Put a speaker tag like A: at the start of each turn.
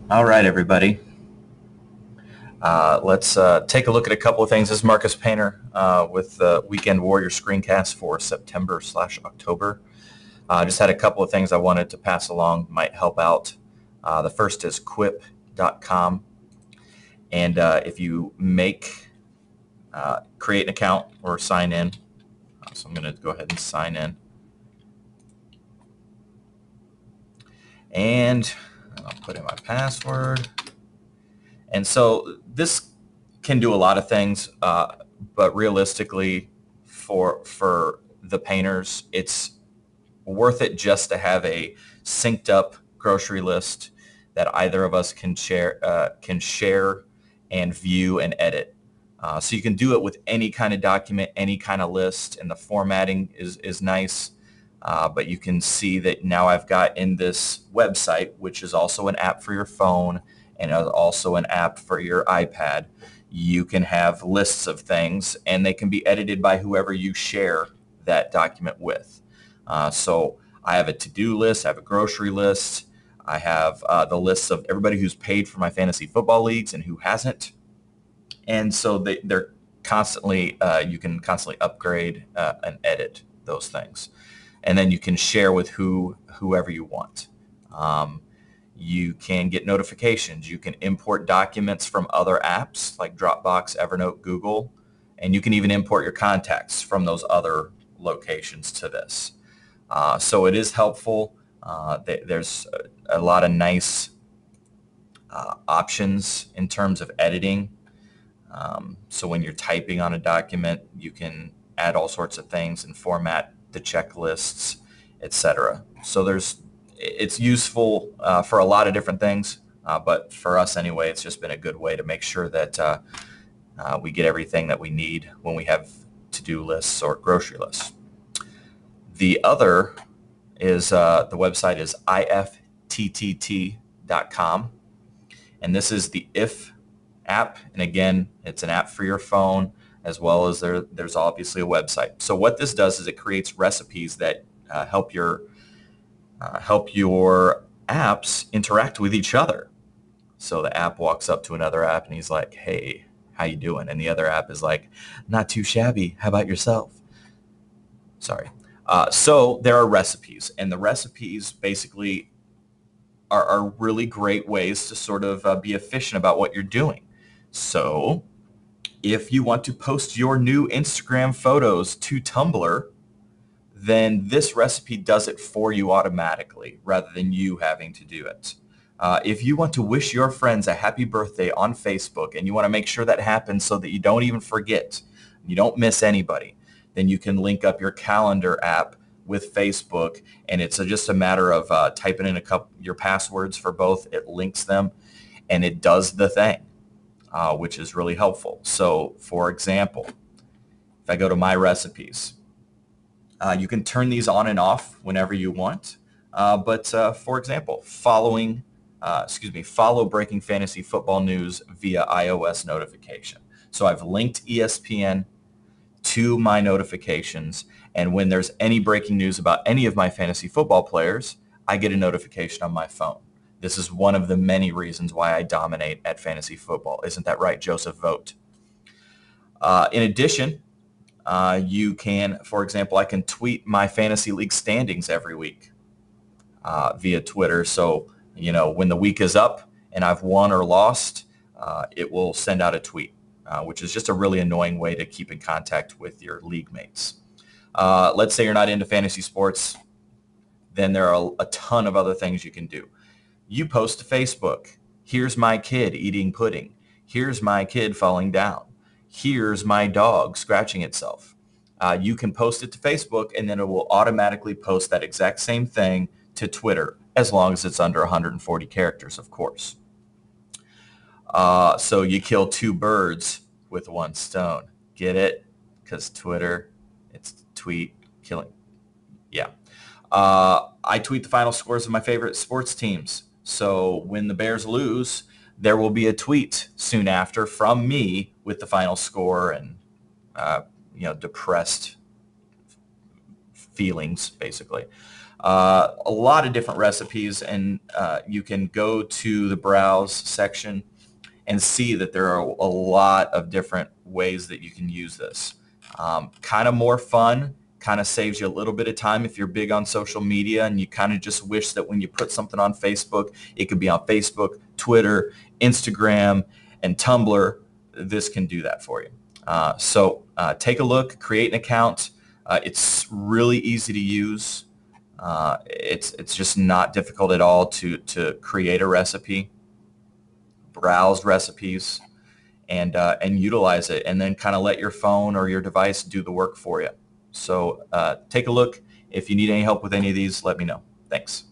A: All right, everybody. Let's take a look at a couple of things. This is Marcus Painter with the Weekend Warrior screencast for September/October. Just had a couple of things I wanted to pass along, might help out. The first is Quip.com. And if you create an account or sign in, so I'm going to go ahead and sign in. And I'll put in my password. And so this can do a lot of things, but realistically, for the painters, it's worth it just to have a synced up grocery list that either of us can share and view and edit. So you can do it with any kind of document, any kind of list, and the formatting is nice. But you can see that now I've got in this website, which is also an app for your phone and also an app for your iPad. You can have lists of things, and they can be edited by whoever you share that document with. So I have a to-do list, I have a grocery list, I have the lists of everybody who's paid for my fantasy football leagues and who hasn't. And so they're constantly, you can constantly upgrade and edit those things. And then you can share with whoever you want. You can get notifications. You can import documents from other apps like Dropbox, Evernote, Google, and you can even import your contacts from those other locations to this. So it is helpful. There's a lot of nice options in terms of editing. So when you're typing on a document, you can add all sorts of things and format the checklists, etc. So it's useful for a lot of different things, but for us anyway, it's just been a good way to make sure that we get everything that we need when we have to-do lists or grocery lists. The other is the website is ifttt.com, and this is the IF app, and again, it's an app for your phone as well as there's obviously a website. So what this does is it creates recipes that help your apps interact with each other. So the app walks up to another app and he's like, "Hey, how you doing?" And the other app is like, "Not too shabby. How about yourself?" Sorry. So there are recipes, and the recipes basically are really great ways to sort of be efficient about what you're doing. So if you want to post your new Instagram photos to Tumblr, then this recipe does it for you automatically rather than you having to do it. If you want to wish your friends a happy birthday on Facebook and you want to make sure that happens so that you don't even forget, you don't miss anybody, then you can link up your calendar app with Facebook, and it's just a matter of typing in your passwords for both. It links them, and it does the thing, which is really helpful. So, for example, if I go to My Recipes, you can turn these on and off whenever you want. But for example, follow Breaking Fantasy Football News via iOS notification. So I've linked ESPN to my notifications, and when there's any breaking news about any of my fantasy football players, I get a notification on my phone. This is one of the many reasons why I dominate at fantasy football. Isn't that right, Joseph Vogt? In addition, you can, for example, I can tweet my fantasy league standings every week via Twitter. So, when the week is up and I've won or lost, it will send out a tweet, which is just a really annoying way to keep in contact with your league mates. Let's say you're not into fantasy sports, then there are a ton of other things you can do. You post to Facebook, "Here's my kid eating pudding. Here's my kid falling down. Here's my dog scratching itself." You can post it to Facebook, and then it will automatically post that exact same thing to Twitter, as long as it's under 140 characters, of course. So you kill two birds with one stone. Get it? Because Twitter, it's tweet killing. Yeah. I tweet the final scores of my favorite sports teams. So when the Bears lose, there will be a tweet soon after from me with the final score and depressed feelings, basically. A lot of different recipes, and you can go to the browse section and see that there are a lot of different ways that you can use this. Kind of more fun, kind of saves you a little bit of time if you're big on social media and you kind of just wish that when you put something on Facebook, it could be on Facebook, Twitter, Instagram, and Tumblr. This can do that for you. So take a look, create an account. It's really easy to use. It's just not difficult at all to create a recipe, browse recipes, and utilize it, and then kind of let your phone or your device do the work for you. So take a look. If you need any help with any of these, let me know. Thanks.